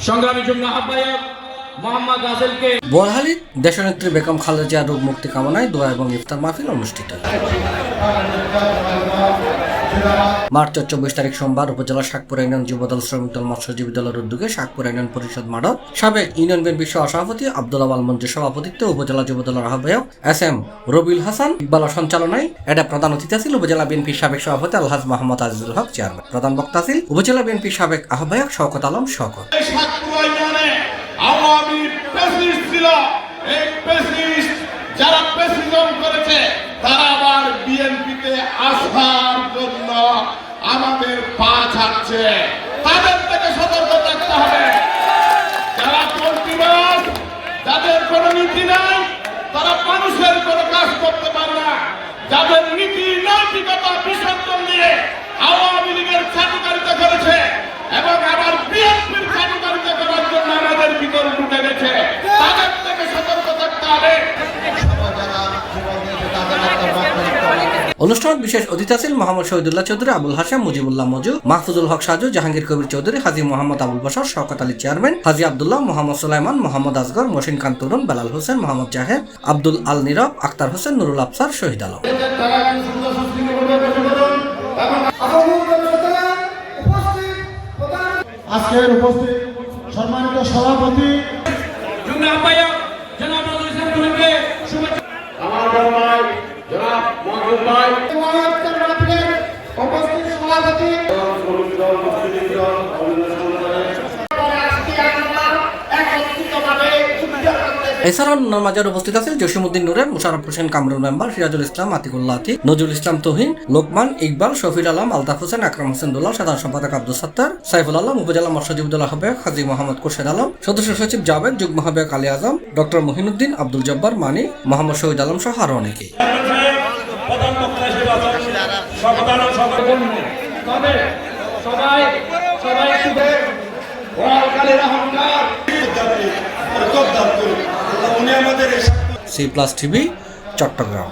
সংগ্রামী যুগ্ম আহ্বায়ক মোহাম্মদ রাসেলকে বোয়ালখালীর দেশনেত্রী বেগম খালেদা জিয়ার রোগ মুক্তি কামনায় দোয়া এবং ইফতার মাহফিল অনুষ্ঠিত। মার্চ 24 তারিখ সোমবার উপজেলা শাকপুরা ইউনিয়ন যুবদল শ্রমিক দল মৎস্যজীবী দলের উদ্যোগে শাকপুরা ইউনিয়ন পরিষদ মাঠত সাবেক ইউনিয়ন বিএনপি সভাপতি আব্দুল আওয়াল মঞ্জুর সভাপতিত্বে উপজেলা যুবদলের আহ্বায়ক SM রবিউল হাসান ইকবালের সঞ্চালনায় এটা প্রধান অতিথি ছিল উপজেলা বিএনপির সাবেক সভাপতি আলহাজ মোহাম্মদ আজিজুল হক চেয়ারম্যান। প্রধান বক্তা ছিল উপজেলা বিএনপির সাবেক আহ্বায়ক শওকত আলম শওকত। আওয়ামী প্রেসিডেন্ট ছিল, এই প্রেসিডেন্ট যারা প্রেসিডেন্ট করেছে তারা আবার বিএনপিতে আসার জন্য আমাদের পা ছাড়ছে। তাদের থেকে সতর্ক থাকতে হবে। যারা কর্তৃবাদ, যাদের কোনো নীতি নাই, তারা মানুষের কোনো কাজ করতে পারে না। যাদের নীতি নৈতিকতা বিসর্জন দিয়ে আওয়ামী লীগের চাটুকারিতা করেছে এবং আবার বিএনপির চাটুকারিতা করার জন্য আমাদের ভিতরে ঢুকে গেছে, তাদের থেকে সতর্ক থাকতে হবে। অনুষ্ঠানত বিশেষ অতিথি ছিলেন মোহাম্মদ শহীদুল্লাহ চৌধুরী, আবুল হাশেম, মুজিবুল্লাহ মজু, মাহফুজুল হক সাজু, জাহাঙ্গীর কবির চৌধুরী, হাজী মোহাম্মদ আবুল বশর, শওকত আলী চেয়ারম্যান, হাজী আব্দুল্লাহ, মোহাম্মদ সুলাইমান, মোহাম্মদ আসগর, মহসিন খান তরুণ, বেলাল হোসেন, মোহাম্মদ জাহেদ, আব্দুল আল নীরব, আক্তার হোসেন, নুরুল আফসার, শহীদ আলম। আজকের উপস্থিত সম্মানিত সভাপতি যুগ্ম আহ্বায়ক জনাব নজরুল ইসলাম টুলুকে শুভেচ্ছা। আমার বড় ভাই জনাব মহম্মদ ভাই, উপস্থিত সভাপতি এছাড়াও নমাজার উপস্থিত আছেন জসিমউদ্দিন নূরে, মুশারফ হোসেন কামরুল মেম্বার, সিরাজুল ইসলাম, আতিকুল্লাহ আতিক, নজরুল ইসলাম তহিন, লোকমান, ইকবাল, শফিল আলম, আলতাফ হোসেন, আকরাম হোসেন দুল্লাহ, সাধারণ সম্পাদক আব্দুল সত্তার, সাইফুল আলম, উপজেলা মৎস্যজীবী দল আহ্বায়ক হাজী মোহাম্মদ খুরশেদ আলম, সদস্য সচিব জাবেদ, যুগ্ম আহ্বায়ক আলী আজম, ডক্টর মহিনুদ্দিন, আব্দুল জব্বার, মানি, মোহাম্মদ শহীদ আলম সহ আরো অনেকে। C+ TV Chittagong.